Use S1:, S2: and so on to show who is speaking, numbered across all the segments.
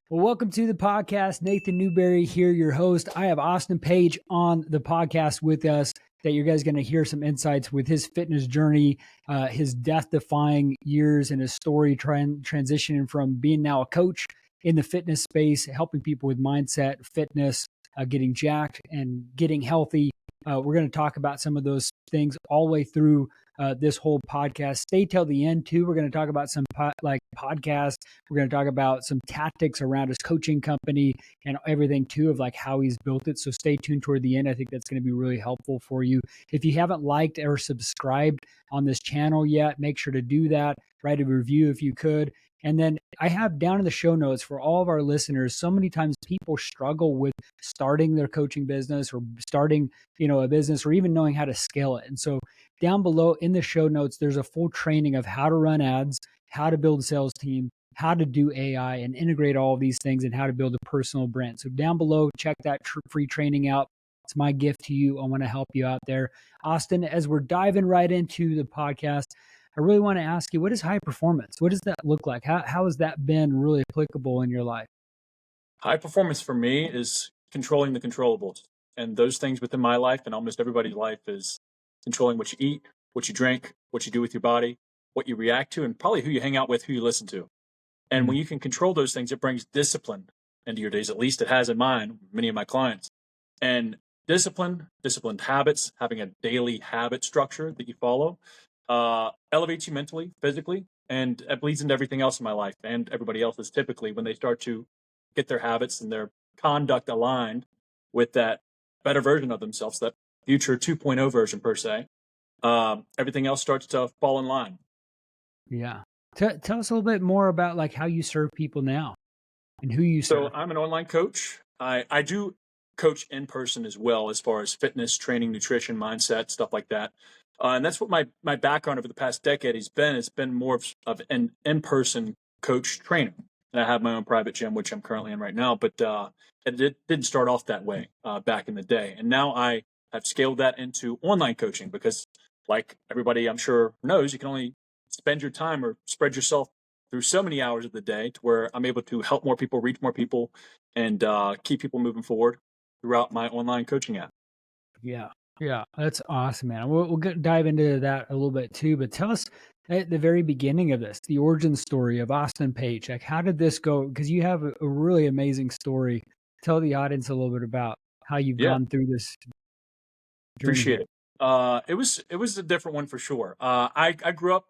S1: Well, welcome to the podcast. Nathan Newberry here, your host. I have Austin Page on the podcast with us that you guys going to hear some insights with his fitness journey, his death-defying years and his story transitioning from being now a coach in the fitness space, helping people with mindset, fitness, getting jacked and getting healthy. We're going to talk about some of those things all the way through this whole podcast. Stay till the end too. We're going to talk about some podcasts. We're going to talk about some tactics around his coaching company and everything too of like how he's built it. So stay tuned toward the end. I think that's going to be really helpful for you. If you haven't liked or subscribed on this channel yet, make sure to do that. Write a review if you could. And then I have down in the show notes for all of our listeners, so many times people struggle with starting their coaching business or starting, a business or even knowing how to scale it. And so down below in the show notes, there's a full training of how to run ads, how to build a sales team, how to do AI and integrate all of these things and how to build a personal brand. So down below, check that free training out. It's my gift to you. I want to help you out there. Austin, as we're diving right into the podcast, I really want to ask you, what is high performance? What does that look like? How has that been really applicable in your life?
S2: High performance for me is controlling the controllables. And those things within my life and almost everybody's life is controlling what you eat, what you drink, what you do with your body, what you react to, and probably who you hang out with, who you listen to. And when you can control those things, it brings discipline into your days. At least it has in mine, many of my clients. And disciplined habits, having a daily habit structure that you follow, elevates you mentally, physically, and it bleeds into everything else in my life and everybody else's typically when they start to get their habits and their conduct aligned with that better version of themselves, that future 2.0 version per se. Everything else starts to fall in line.
S1: Yeah. Tell us a little bit more about like how you serve people now and who you serve.
S2: So I'm an online coach. I do coach in person as well as far as fitness, training, nutrition, mindset, stuff like that. And that's what my background over the past decade has been. It's been more of an in-person coach trainer. And I have my own private gym, which I'm currently in right now. But it didn't start off that way back in the day. And now I have scaled that into online coaching because, like everybody I'm sure knows, you can only spend your time or spread yourself through so many hours of the day to where I'm able to help more people, reach more people, and keep people moving forward throughout my online coaching app.
S1: Yeah, that's awesome, man. We'll dive into that a little bit too, but tell us at the very beginning of this, the origin story of Austin Page. Like, how did this go? Because you have a really amazing story. Tell the audience a little bit about how you've gone through this journey.
S2: Appreciate it. It was a different one for sure. I grew up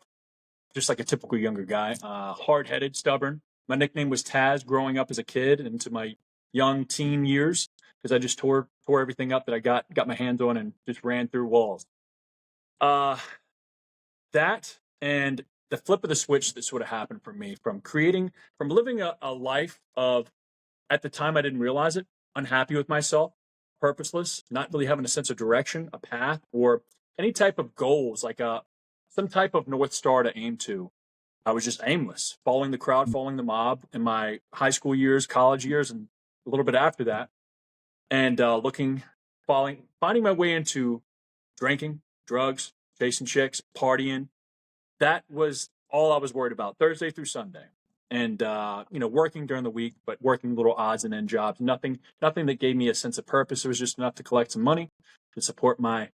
S2: just like a typical younger guy, hard-headed, stubborn. My nickname was Taz growing up as a kid into my young teen years because I just tore everything up that I got my hands on and just ran through walls. That and the flip of the switch that sort of happened for me from living a life of, at the time I didn't realize it, unhappy with myself, purposeless, not really having a sense of direction, a path, or any type of goals, like some type of North Star to aim to. I was just aimless, following the crowd, following the mob in my high school years, college years, and a little bit after that. And finding my way into drinking, drugs, chasing chicks, partying. That was all I was worried about Thursday through Sunday. And, working during the week, but working little odds and end jobs, nothing that gave me a sense of purpose. It was just enough to collect some money to support my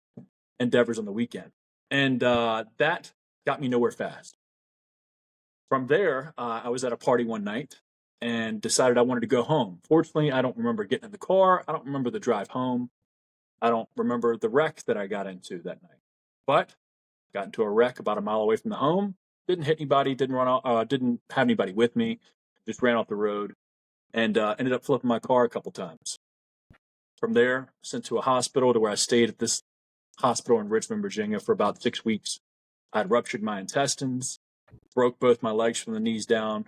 S2: endeavors on the weekend. And that got me nowhere fast. From there, I was at a party one night and decided I wanted to go home. Fortunately, I don't remember getting in the car. I don't remember the drive home. I don't remember the wreck that I got into that night. But got into a wreck about a mile away from the home. Didn't hit anybody. Didn't have anybody with me. Just ran off the road and ended up flipping my car a couple times. From there, sent to a hospital to where I stayed at this hospital in Richmond, Virginia for about 6 weeks. I'd ruptured my intestines, broke both my legs from the knees down.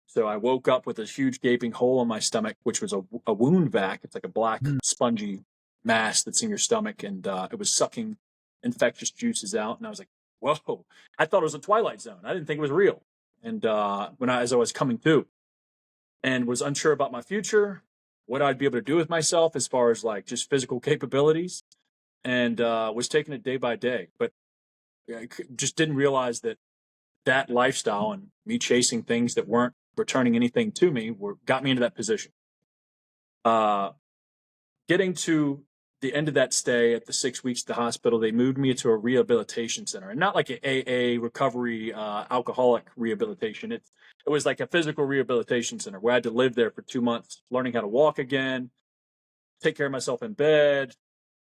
S2: So I woke up with this huge gaping hole in my stomach, which was a wound vac. It's like a black spongy mass that's in your stomach, and it was sucking infectious juices out. And I was like, whoa, I thought it was a Twilight Zone. I didn't think it was real. And as I was coming through and was unsure about my future, what I'd be able to do with myself as far as like just physical capabilities, and was taking it day by day. But I just didn't realize that lifestyle and me chasing things that weren't returning anything to me got me into that position. Getting to the end of that stay at the 6 weeks at the hospital, they moved me to a rehabilitation center, and not like an AA recovery, alcoholic rehabilitation. It was like a physical rehabilitation center where I had to live there for 2 months, learning how to walk again, take care of myself in bed,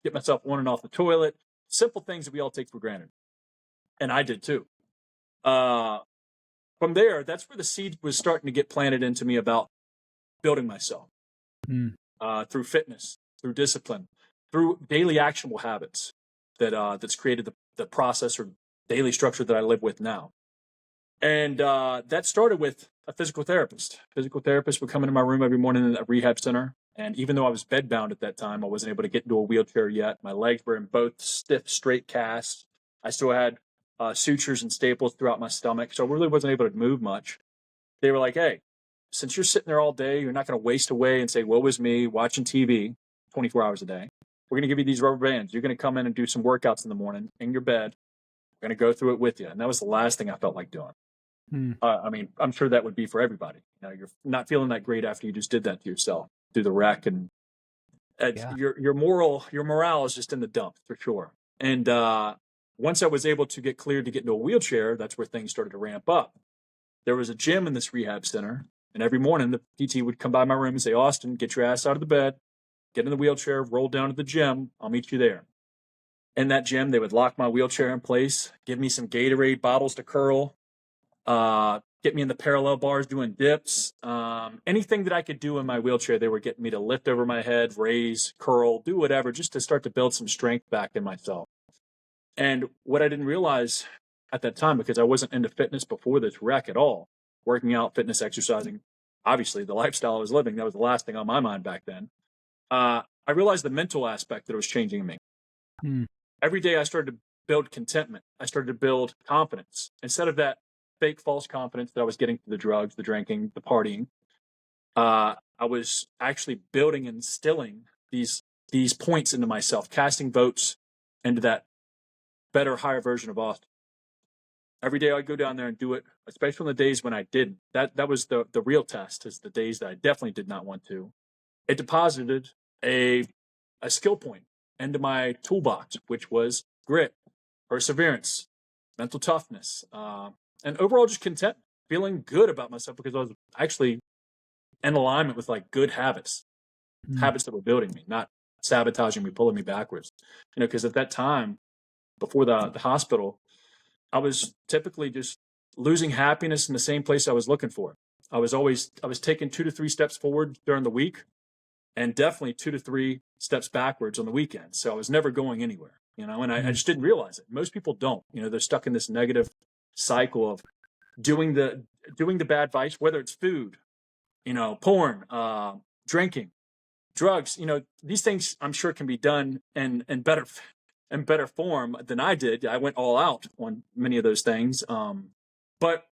S2: get myself on and off the toilet, simple things that we all take for granted. And I did too. From there, that's where the seed was starting to get planted into me about building myself through fitness, through discipline, through daily actionable habits that's created the process or daily structure that I live with now. And that started with a physical therapist. Physical therapist would come into my room every morning in a rehab center. And even though I was bedbound at that time, I wasn't able to get into a wheelchair yet. My legs were in both stiff, straight casts. I still had sutures and staples throughout my stomach. So I really wasn't able to move much. They were like, hey, since you're sitting there all day, you're not going to waste away and say, woe is me, watching TV 24 hours a day. We're going to give you these rubber bands. You're going to come in and do some workouts in the morning in your bed. We're going to go through it with you. And that was the last thing I felt like doing. I mean, I'm sure that would be for everybody. You know, you're not feeling that great after you just did that to yourself through the wreck, and your morale is just in the dumps for sure. And once I was able to get cleared to get into a wheelchair, that's where things started to ramp up. There was a gym in this rehab center, and every morning the PT would come by my room and say, Austin, get your ass out of the bed, get in the wheelchair, roll down to the gym. I'll meet you there. In that gym, they would lock my wheelchair in place, give me some Gatorade bottles to curl, get me in the parallel bars doing dips. Anything that I could do in my wheelchair, they were getting me to lift over my head, raise, curl, do whatever, just to start to build some strength back in myself. And what I didn't realize at that time, because I wasn't into fitness before this wreck at all, working out, fitness, exercising, obviously the lifestyle I was living, that was the last thing on my mind back then. I realized the mental aspect that was changing me. Every day I started to build contentment. I started to build confidence. Instead of that fake false confidence that I was getting through the drugs, the drinking, the partying, I was actually building and instilling these points into myself, casting votes into that better, higher version of Austin. Every day I'd go down there and do it, especially on the days when I didn't. That was the real test, is the days that I definitely did not want to. It deposited a skill point into my toolbox, which was grit, perseverance, mental toughness, and overall just content, feeling good about myself because I was actually in alignment with like good habits, habits that were building me, not sabotaging me, pulling me backwards. You know, because at that time, before the hospital, I was typically just losing happiness in the same place I was looking for. I was taking 2 to 3 steps forward during the week, and definitely 2 to 3 steps backwards on the weekend. So I was never going anywhere, you know, and I just didn't realize it. Most people don't, you know, they're stuck in this negative cycle of doing the bad vice, whether it's food, you know, porn, drinking, drugs, you know, these things I'm sure can be done in better form than I did. I went all out on many of those things. But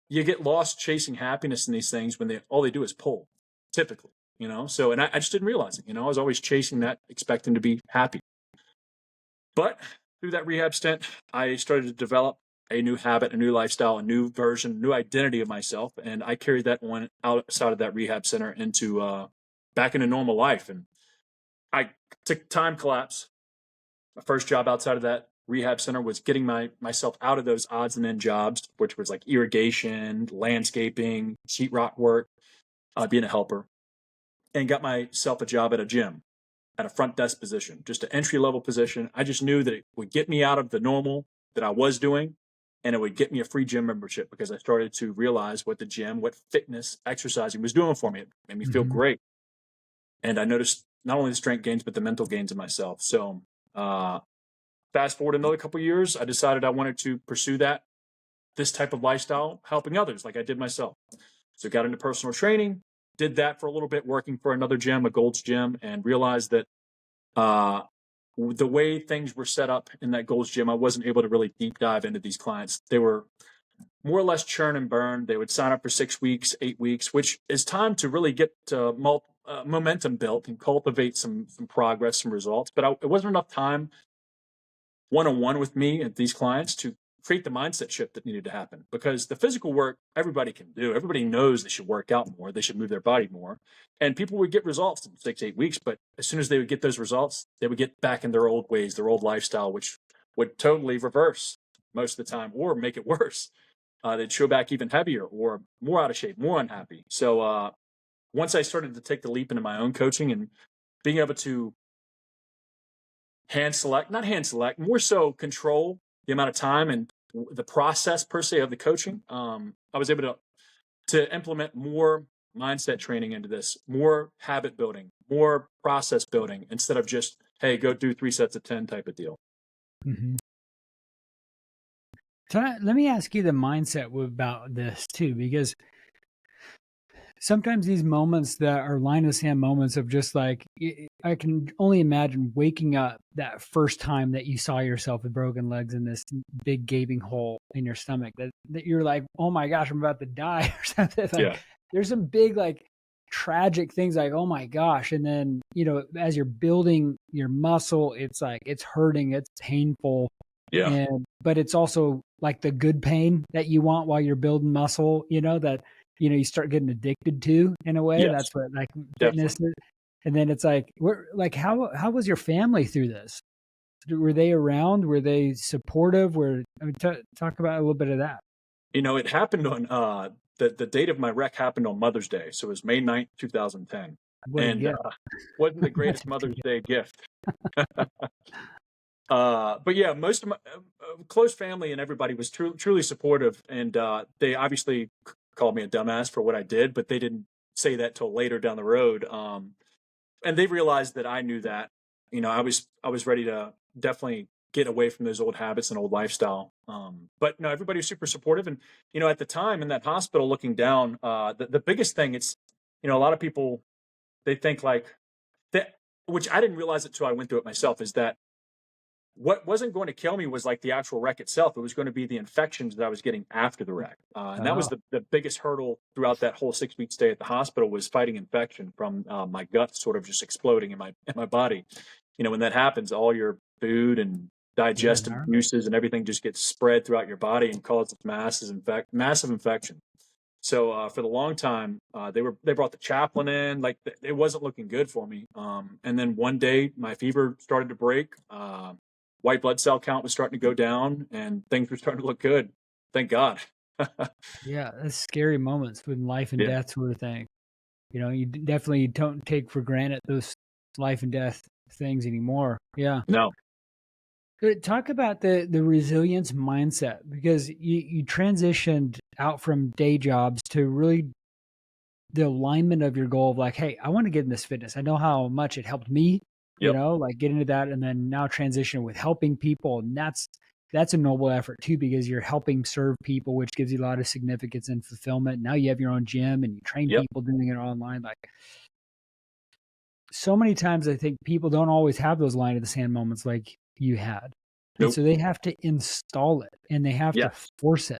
S2: you get lost chasing happiness in these things when all they do is pull, typically, you know? So, and I just didn't realize it, you know, I was always chasing that, expecting to be happy. But through that rehab stint, I started to develop a new habit, a new lifestyle, a new version, new identity of myself. And I carried that one outside of that rehab center into back into normal life. And I took time collapse. My first job outside of that rehab center was getting myself out of those odds and end jobs, which was like irrigation, landscaping, sheetrock work, being a helper, and got myself a job at a gym, at a front desk position, just an entry-level position. I just knew that it would get me out of the normal that I was doing, and it would get me a free gym membership because I started to realize what the gym, what fitness, exercising was doing for me. It made me feel great. And I noticed not only the strength gains, but the mental gains in myself. So fast forward another couple of years, I decided I wanted to pursue this type of lifestyle, helping others like I did myself. So got into personal training, did that for a little bit, working for another gym, a Gold's Gym, and realized that the way things were set up in that Gold's Gym, I wasn't able to really deep dive into these clients. They were more or less churn and burn. They would sign up for 6 weeks, 8 weeks, which is time to really get momentum built and cultivate some progress, some results. But it wasn't enough time one-on-one with me and these clients create the mindset shift that needed to happen, because the physical work everybody can do. Everybody knows they should work out more, they should move their body more, and people would get results in 6 to 8 weeks. But as soon as they would get those results, they would get back in their old ways, their old lifestyle, which would totally reverse most of the time or make it worse. They'd show back even heavier or more out of shape, more unhappy. So once I started to take the leap into my own coaching and being able to not hand select, more so control the amount of time and the process per se of the coaching, I was able to implement more mindset training into this, more habit building, more process building, instead of just, hey, go do 3 sets of 10 type of deal.
S1: Mm-hmm. So let me ask you the mindset about this too, because sometimes these moments that are line in the sand moments of just like, I can only imagine waking up that first time that you saw yourself with broken legs in this big gaping hole in your stomach, that you're like, oh my gosh, I'm about to die or something. Like,
S2: Yeah.
S1: there's some big, like, tragic things like, oh my gosh. And then, as you're building your muscle, it's like, it's hurting, it's painful.
S2: Yeah.
S1: But it's also like the good pain that you want while you're building muscle, that you start getting addicted to in a way.
S2: Yes,
S1: That's what like fitness
S2: definitely.
S1: is. And then it's like, how was your family through this? Were they around? Were they supportive? Talk about a little bit of that.
S2: It happened on the date of my wreck happened on Mother's Day. So it was May 9th, 2010.
S1: What a
S2: And
S1: gift.
S2: wasn't the
S1: That's
S2: greatest
S1: a
S2: Mother's
S1: gift.
S2: Day gift. But yeah, most of my close family and everybody was truly supportive. And they obviously called me a dumbass for what I did, but they didn't say that till later down the road. And they realized that I knew that. I was ready to definitely get away from those old habits and old lifestyle. But no, everybody was super supportive. And at the time in that hospital, looking down, the biggest thing, it's a lot of people, they think like that, which I didn't realize it till I went through it myself, is that what wasn't going to kill me was like the actual wreck itself. It was going to be the infections that I was getting after the wreck. And that was
S1: Oh,
S2: the biggest hurdle throughout that whole 6 week stay at the hospital, was fighting infection from my gut sort of just exploding in my body. When that happens, all your food and
S1: yeah,
S2: digestive juices and everything just gets spread throughout your body and causes massive infection. So for the long time, they brought the chaplain in. Like, it wasn't looking good for me. And then one day my fever started to break. White blood cell count was starting to go down, and things were starting to look good. Thank God.
S1: yeah. That's scary moments with life and
S2: Yeah.
S1: death sort of thing. You definitely don't take for granted those life and death things anymore. Yeah.
S2: No.
S1: Talk about the resilience mindset, because you transitioned out from day jobs to really the alignment of your goal of like, hey, I want to get in this fitness. I know how much it helped me,
S2: Yep.
S1: like get into that, and then now transition with helping people. And that's a noble effort too, because you're helping serve people, which gives you a lot of significance and fulfillment. Now you have your own gym and you train
S2: Yep.
S1: people doing it online. Like, so many times I think people don't always have those line of the sand moments like you had. And
S2: Nope.
S1: so they have to install it and they have to
S2: Yes.
S1: force it.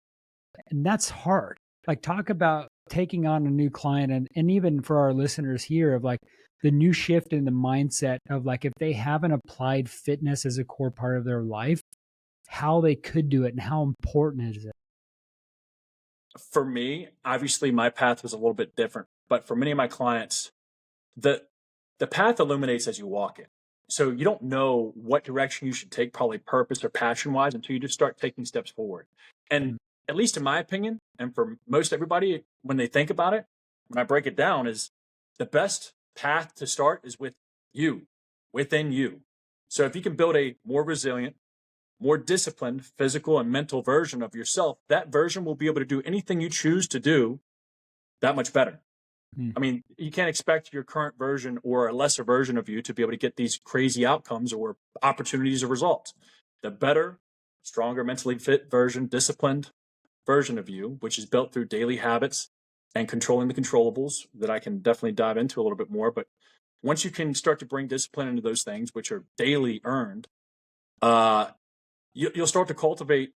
S1: And that's hard. Like, talk about taking on a new client, and even for our listeners here, of like the new shift in the mindset of like, if they haven't applied fitness as a core part of their life, how they could do it and how important is it?
S2: For me, obviously my path was a little bit different, but for many of my clients, the the path illuminates as you walk it. So you don't know what direction you should take, probably purpose or passion wise, until you just start taking steps forward. And
S1: Mm,
S2: at least in my opinion, and for most everybody, when they think about it, when I break it down, is the best path to start is with you, within you. So if you can build a more resilient, more disciplined physical and mental version of yourself, that version will be able to do anything you choose to do that much better.
S1: mm,
S2: I mean, you can't expect your current version or a lesser version of you to be able to get these crazy outcomes or opportunities or results. The better, stronger, mentally fit version, disciplined version of you, which is built through daily habits and controlling the controllables, that I can definitely dive into a little bit more. But once you can start to bring discipline into those things, which are daily earned, uh, you'll start to cultivate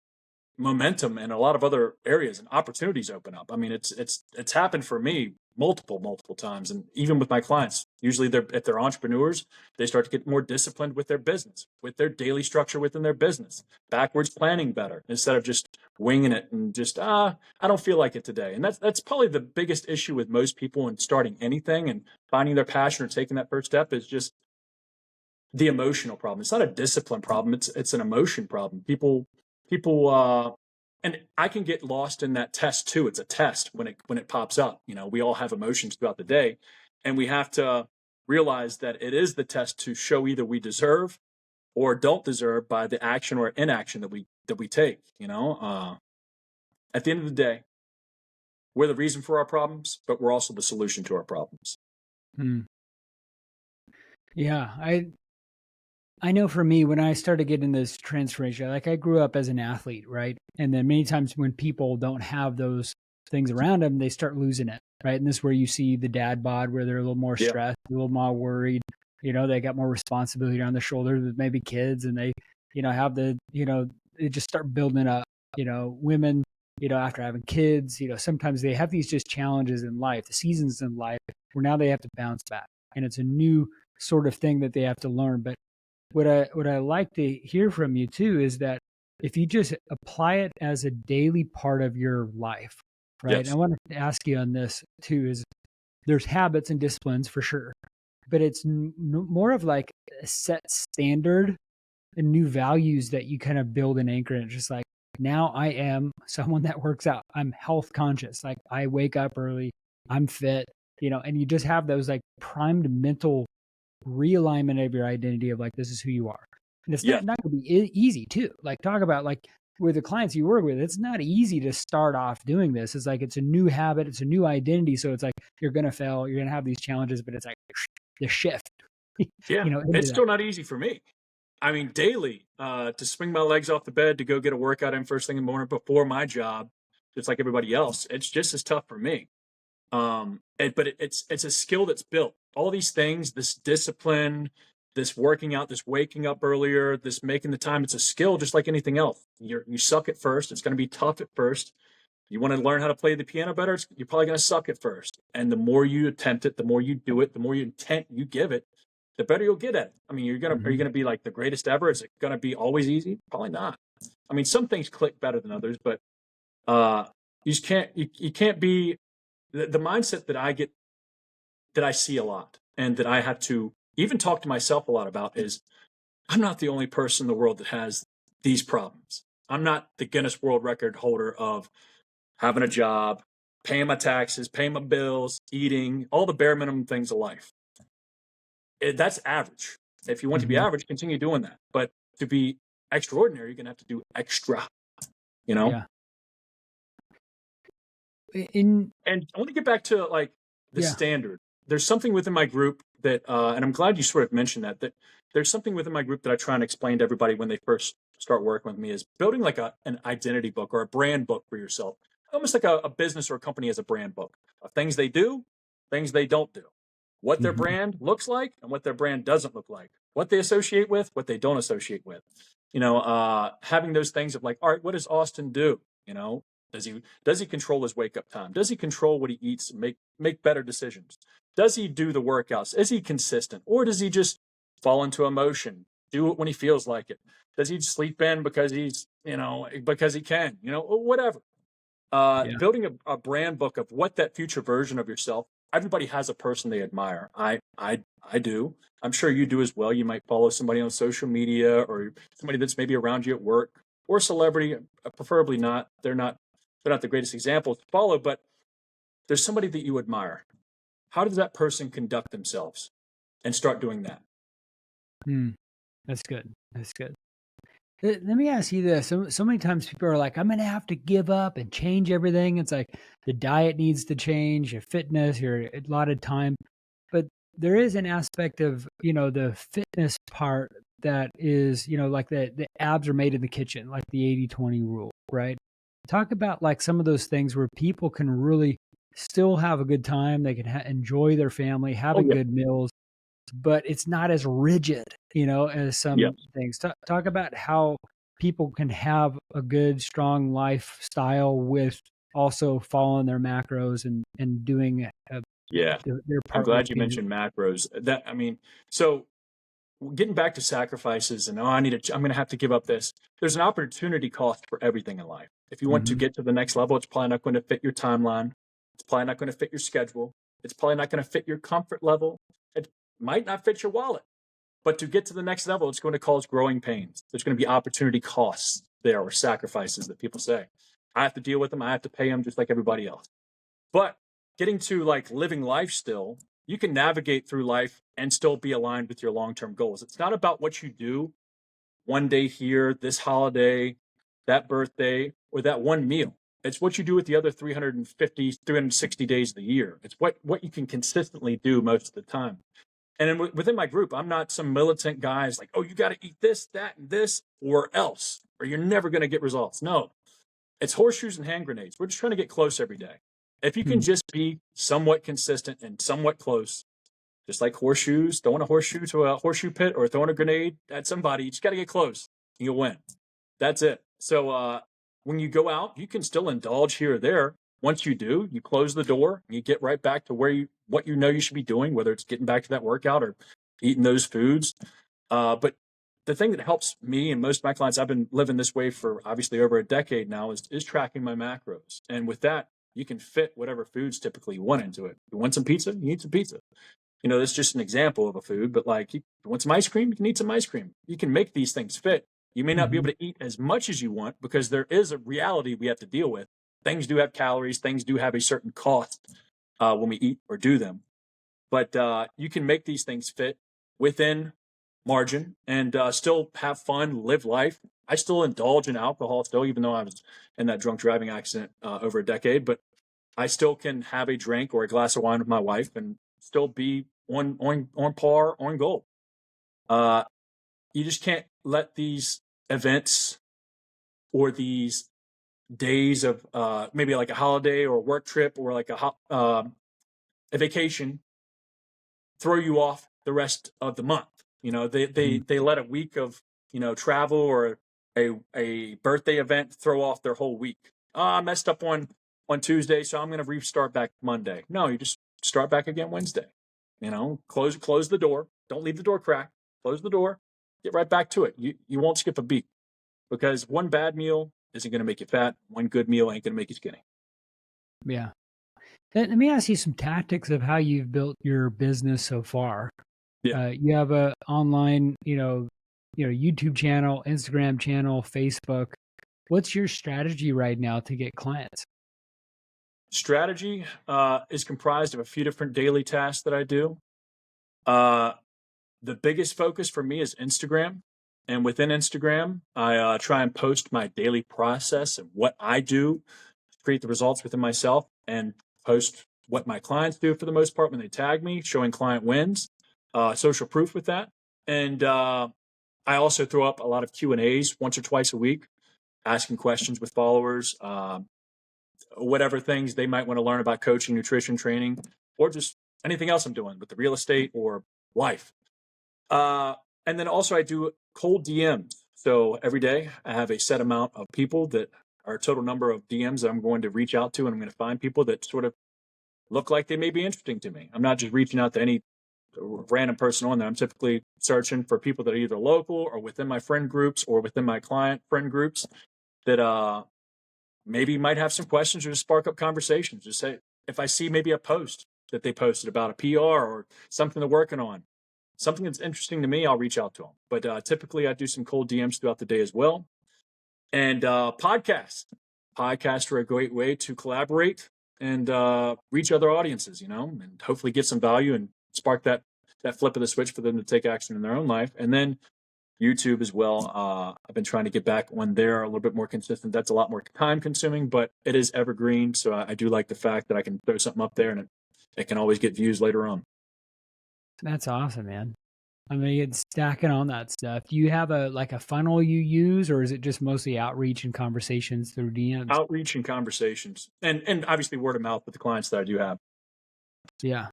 S2: momentum in a lot of other areas, and opportunities open up. I mean, it's happened for me multiple times. And even with my clients, usually if they're entrepreneurs, they start to get more disciplined with their business, with their daily structure within their business, backwards planning better instead of just winging it and just, I don't feel like it today. And that's probably the biggest issue with most people in starting anything and finding their passion or taking that first step is just the emotional problem. It's not a discipline problem. It's an emotion problem. People, and I can get lost in that test too. It's a test when it pops up. We all have emotions throughout the day, and we have to realize that it is the test to show either we deserve or don't deserve by the action or inaction that we take. At the end of the day, we're the reason for our problems, but we're also the solution to our problems.
S1: Yeah, I know for me, when I started getting this transformation, like I grew up as an athlete, right? And then many times when people don't have those things around them, they start losing it, right? And this is where you see the dad bod, where they're a little more stressed, a little more worried. They got more responsibility on their shoulders with maybe kids, and they, have they just start building up, women, after having kids, sometimes they have these just challenges in life, the seasons in life where now they have to bounce back. And it's a new sort of thing that they have to learn. But what I like to hear from you too is that if you just apply it as a daily part of your life, right?
S2: Yes.
S1: I want to ask you on this too, is there's habits and disciplines for sure, but it's more of like a set standard and new values that you kind of build and anchor in. It's just like, now I am someone that works out. I'm health conscious. Like I wake up early, I'm fit, and you just have those like primed mental realignment of your identity of like, this is who you are. And it's not going to be easy too. Like talk about like with the clients you work with, it's not easy to start off doing this. It's like, it's a new habit. It's a new identity. So it's like, you're going to fail. You're going to have these challenges, but it's like the shift.
S2: Yeah. It's still not easy for me. I mean, daily, to swing my legs off the bed, to go get a workout in first thing in the morning before my job, just like everybody else, it's just as tough for me. But it's a skill that's built. All these things, this discipline, this working out, this waking up earlier, this making the time, it's a skill just like anything else. You suck at first. It's going to be tough at first. You want to learn how to play the piano better, you're probably going to suck at first. And the more you attempt it, the more you do it, the more intent you give it, the better you'll get at it. I mean, are you going to be like the greatest ever? Is it going to be always easy? Probably not. I mean, some things click better than others, but you just can't be the mindset that I get, that I see a lot, and that I have to even talk to myself a lot about is, I'm not the only person in the world that has these problems. I'm not the Guinness World Record holder of having a job, paying my taxes, paying my bills, eating, all the bare minimum things of life. That's average. If you want to be average, continue doing that. But to be extraordinary, you're going to have to do extra,
S1: Yeah.
S2: And I want to get back to like the standard. There's something within my group that, and I'm glad you sort of mentioned that there's something within my group that I try and explain to everybody when they first start working with me is building like an identity book or a brand book for yourself. Almost like a business or a company as a brand book of things they do, things they don't do, what their brand looks like and what their brand doesn't look like, what they associate with, what they don't associate with. Having those things of like, all right, what does Austin do? Does he control his wake up time? Does he control what he eats and make better decisions? Does he do the workouts? Is he consistent? Or does he just fall into emotion, do it when he feels like it? Does he sleep in because because he can, whatever. Building a brand book of what that future version of yourself, everybody has a person they admire. I do. I'm sure you do as well. You might follow somebody on social media or somebody that's maybe around you at work or a celebrity, preferably not. They're not the greatest examples to follow, but there's somebody that you admire. How does that person conduct themselves? And start doing that.
S1: That's good. Let me ask you this. So many times people are like, I'm going to have to give up and change everything. It's like the diet needs to change, your fitness, your allotted time. But there is an aspect of, the fitness part that is, like the abs are made in the kitchen, like the 80-20 rule, right? Talk about like some of those things where people can really still have a good time. They can enjoy their family, having good meals, but it's not as rigid, as some things. Talk about how people can have a good, strong lifestyle with also following their macros and doing
S2: Yeah.
S1: They're
S2: I'm
S1: partly
S2: glad you
S1: being.
S2: mentioned macros. So getting back to sacrifices and I'm going to have to give up this. There's an opportunity cost for everything in life. If you want to
S1: Mhm.
S2: get to the next level, it's probably not going to fit your timeline. It's probably not going to fit your schedule. It's probably not going to fit your comfort level. It might not fit your wallet. But to get to the next level, it's going to cause growing pains. There's going to be opportunity costs there, or sacrifices that people say. I have to deal with them. I have to pay them just like everybody else. But getting to like living life still, you can navigate through life and still be aligned with your long-term goals. It's not about what you do one day here, this holiday, that birthday, or that one meal. It's what you do with the other 350, 360 days of the year. It's what you can consistently do most of the time. And then within my group, I'm not some militant guys like, oh, you got to eat this, that, and this, or else, or you're never going to get results. No, it's horseshoes and hand grenades. We're just trying to get close every day. If you can
S1: Mm.
S2: just be somewhat consistent and somewhat close, just like horseshoes, throwing a horseshoe to a horseshoe pit or throwing a grenade at somebody, you just got to get close and you'll win. That's it. So when you go out, you can still indulge here or there. Once you do, you close the door and you get right back to what you know you should be doing, whether it's getting back to that workout or eating those foods. But the thing that helps me and most of my clients, I've been living this way for obviously over a decade now, is tracking my macros. And with that, you can fit whatever foods typically you want into it. You want some pizza, you eat some pizza. That's just an example of a food, but like you want some ice cream, you can eat some ice cream. You can make these things fit. You may not be
S1: Mhm.
S2: able to eat as much as you want because there is a reality we have to deal with. Things do have calories, things do have a certain cost when we eat or do them. But you can make these things fit within margin and still have fun, live life. I still indulge in alcohol still, even though I was in that drunk driving accident over a decade, but I still can have a drink or a glass of wine with my wife and still be on par, on goal. You just can't let these events or these days of maybe like a holiday or a work trip or like a vacation throw you off the rest of the month.
S1: Mhm.
S2: They let a week of travel or a birthday event throw off their whole week. I messed up on Tuesday, so I'm going to restart back Monday. No, you just start back again Wednesday. Close the door. Don't leave the door cracked. Close the door. Get right back to it. You won't skip a beat because one bad meal isn't going to make you fat. One good meal ain't going to make you skinny.
S1: Yeah. Let me ask you some tactics of how you've built your business so far.
S2: Yeah.
S1: You have a online, YouTube channel, Instagram channel, Facebook. What's your strategy right now to get clients?
S2: Strategy is comprised of a few different daily tasks that I do. Uh, the biggest focus for me is Instagram. And within Instagram, I try and post my daily process and what I do to create the results within myself and post what my clients do for the most part when they tag me, showing client wins, social proof with that. And I also throw up a lot of Q&As once or twice a week, asking questions with followers, whatever things they might want to learn about coaching, nutrition, training, or just anything else I'm doing with the real estate or life. Uh, and then also I do cold DMs. So every day I have a set amount of people that are a total number of DMs that I'm going to reach out to, and I'm going to find people that sort of look like they may be interesting to me. I'm not just reaching out to any random person on there. I'm typically searching for people that are either local or within my friend groups or within my client friend groups that maybe might have some questions or just spark up conversations. Just say, if I see maybe a post that they posted about a PR or something they're working on, something that's interesting to me, I'll reach out to them. But typically, I do some cold DMs throughout the day as well. And podcasts. Podcasts are a great way to collaborate and reach other audiences, and hopefully get some value and spark that flip of the switch for them to take action in their own life. And then YouTube as well. I've been trying to get back on there a little bit more consistent. That's a lot more time consuming, but it is evergreen. So I do like the fact that I can throw something up there and it can always get views later on.
S1: That's awesome, man. I mean, it's stacking on that stuff. Do you have a funnel you use, or is it just mostly outreach and conversations through DMs?
S2: Outreach and conversations, and obviously word of mouth with the clients that I do have.
S1: Yeah.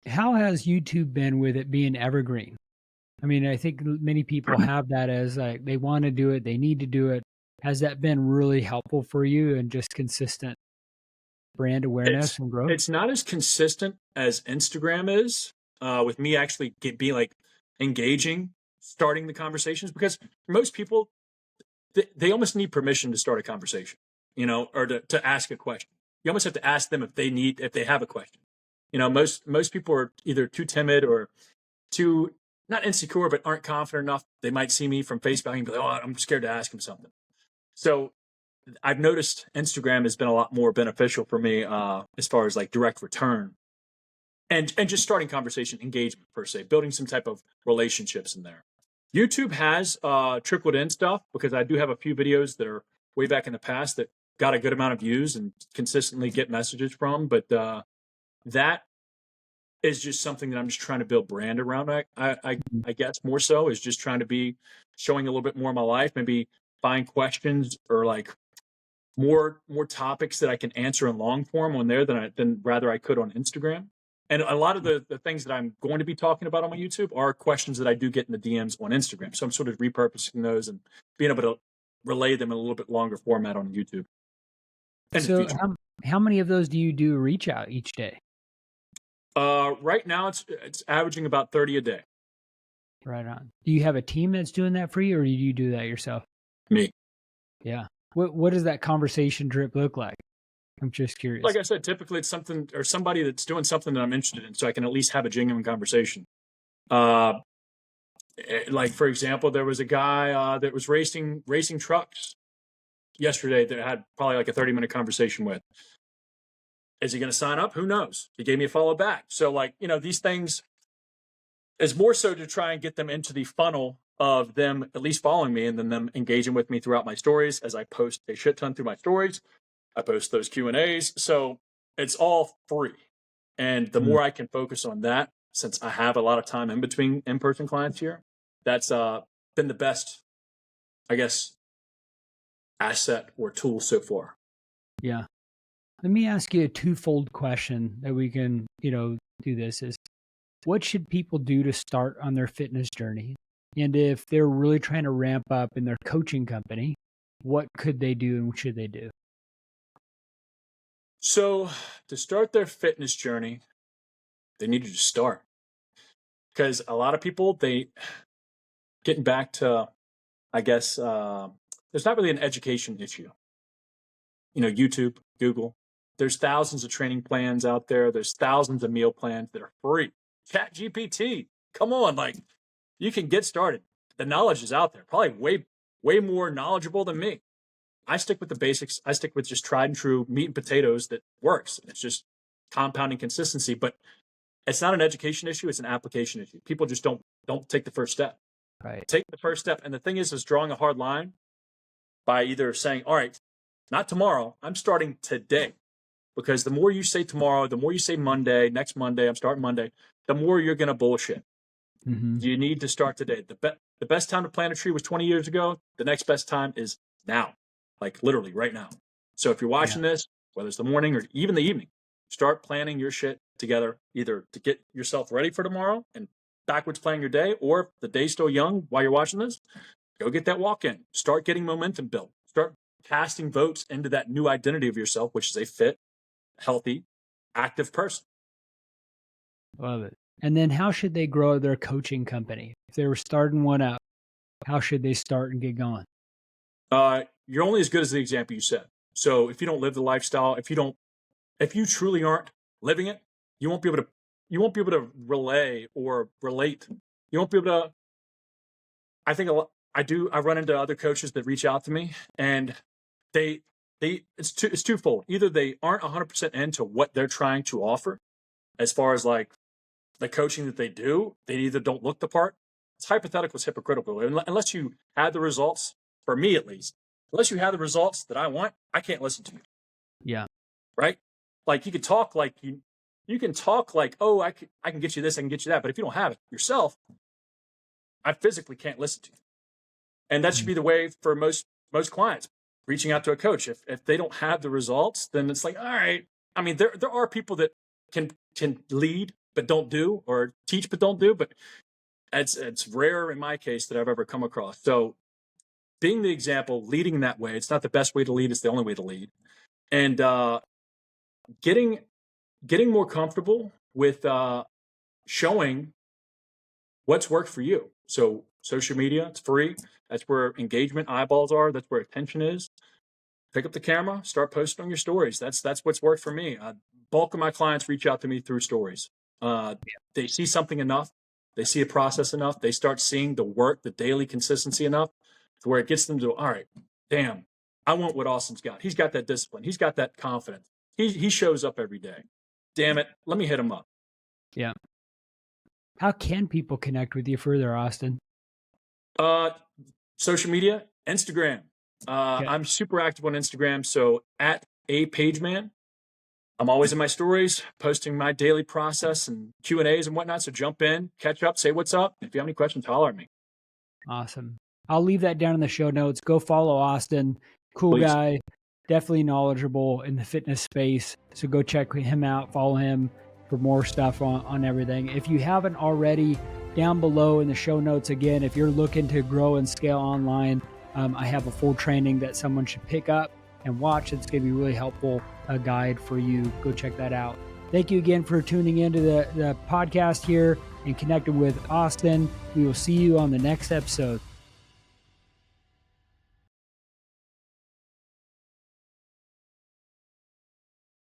S1: How has YouTube been with it being evergreen? I mean, I think many people have that as like they want to do it, they need to do it. Has that been really helpful for you and just consistent? brand awareness and growth?
S2: It's not as consistent as Instagram is, with me actually being like engaging, starting the conversations, because most people, they almost need permission to start a conversation, or to ask a question. You almost have to ask them if they have a question. Most people are either too timid or too, not insecure, but aren't confident enough. They might see me from face value and be like, oh, I'm scared to ask him something. So I've noticed Instagram has been a lot more beneficial for me, as far as like direct return and just starting conversation, engagement per se, building some type of relationships in there. YouTube has trickled in stuff, because I do have a few videos that are way back in the past that got a good amount of views and consistently get messages from. But that is just something that I'm just trying to build brand around. I guess more so is just trying to be showing a little bit more of my life, maybe find questions or like more topics that I can answer in long form on there than rather I could on Instagram. And a lot of the things that I'm going to be talking about on my YouTube are questions that I do get in the DMs on Instagram. So I'm sort of repurposing those and being able to relay them in a little bit longer format on YouTube.
S1: So how many of those do you do reach out each day?
S2: Right now it's averaging about 30 a day.
S1: Right on. Do you have a team that's doing that for you, or do you do that yourself?
S2: Me.
S1: Yeah. What does that conversation drip look like? I'm just curious.
S2: Like I said, typically it's something or somebody that's doing something that I'm interested in, so I can at least have a genuine conversation. Like for example, there was a guy that was racing trucks yesterday that I had probably like a 30-minute conversation with. Is he going to sign up? Who knows? He gave me a follow back. So like, these things is more so to try and get them into the funnel of them at least following me and then them engaging with me throughout my stories. As I post a shit ton through my stories, I post those Q&As. So it's all free. And the more I can focus on that, since I have a lot of time in between in-person clients here, that's been the best, I guess, asset or tool so far.
S1: Yeah. Let me ask you a twofold question that we can, do this is, what should people do to start on their fitness journey? And if they're really trying to ramp up in their coaching company, what could they do and what should they do?
S2: So to start their fitness journey, they need to just start. Because a lot of people, getting back to, I guess, there's not really an education issue. YouTube, Google, there's thousands of training plans out there. There's thousands of meal plans that are free. Chat GPT, come on, like you can get started. The knowledge is out there, probably way more knowledgeable than me. I stick with the basics. I stick with just tried and true meat and potatoes that works. It's just compounding consistency, but it's not an education issue. It's an application issue. People just don't take the first step.
S1: Right.
S2: Take the first step. And the thing is drawing a hard line by either saying, all right, not tomorrow, I'm starting today. Because the more you say tomorrow, the more you say Monday, next Monday, I'm starting Monday, the more you're going to bullshit.
S1: Mm-hmm.
S2: You need to start today. The best time to plant a tree was 20 years ago. The next best time is now, like literally right now. So if you're watching this, whether it's the morning or even the evening, start planning your shit together, either to get yourself ready for tomorrow and backwards plan your day, or if the day's still young while you're watching this, go get that walk in. Start getting momentum built. Start casting votes into that new identity of yourself, which is a fit, healthy, active person.
S1: Love it. And then how should they grow their coaching company? If they were starting one up, how should they start and get going?
S2: You're only as good as the example you set. So if you don't live the lifestyle, if you truly aren't living it, you won't be able to relay or relate. You won't be able to. I think I run into other coaches that reach out to me, and it's twofold. Either they aren't 100% into what they're trying to offer, as far as like the coaching that they do, they either don't look the part. It's hypothetical, it's hypocritical. Unless you have the results, for me at least, unless you have the results that I want, I can't listen to you.
S1: Yeah.
S2: Right? Like you can talk like you can talk like, oh, I can get you this, I can get you that. But if you don't have it yourself, I physically can't listen to you. And that should be the way for most clients reaching out to a coach. If they don't have the results, then it's like, all right. I mean, there are people that can lead but don't do, or teach but don't do, but it's rare in my case that I've ever come across. So being the example, leading that way, it's not the best way to lead, it's the only way to lead. And getting more comfortable with showing what's worked for you. So social media, it's free. That's where engagement eyeballs are. That's where attention is. Pick up the camera, start posting on your stories. That's what's worked for me. Bulk of my clients reach out to me through stories. They see something enough. They see a process enough. They start seeing the work, the daily consistency enough to where it gets them to, all right, damn, I want what Austin's got. He's got that discipline. He's got that confidence. He shows up every day. Damn it, let me hit him up.
S1: Yeah. How can people connect with you further, Austin?
S2: Social media, Instagram.
S1: Okay.
S2: I'm super active on Instagram. So at @pageman, I'm always in my stories, posting my daily process and Q&As and whatnot. So jump in, catch up, say what's up. If you have any questions, holler at me.
S1: Awesome. I'll leave that down in the show notes. Go follow Austin. Cool
S2: Please.
S1: guy, definitely knowledgeable in the fitness space. So go check him out, follow him for more stuff on everything. If you haven't already, down below in the show notes, again, if you're looking to grow and scale online, I have a full training that someone should pick up and watch. It's going to be really helpful, a guide for you. Go check that out. Thank you again for tuning into the podcast here and connecting with Austin. We will see you on the next episode.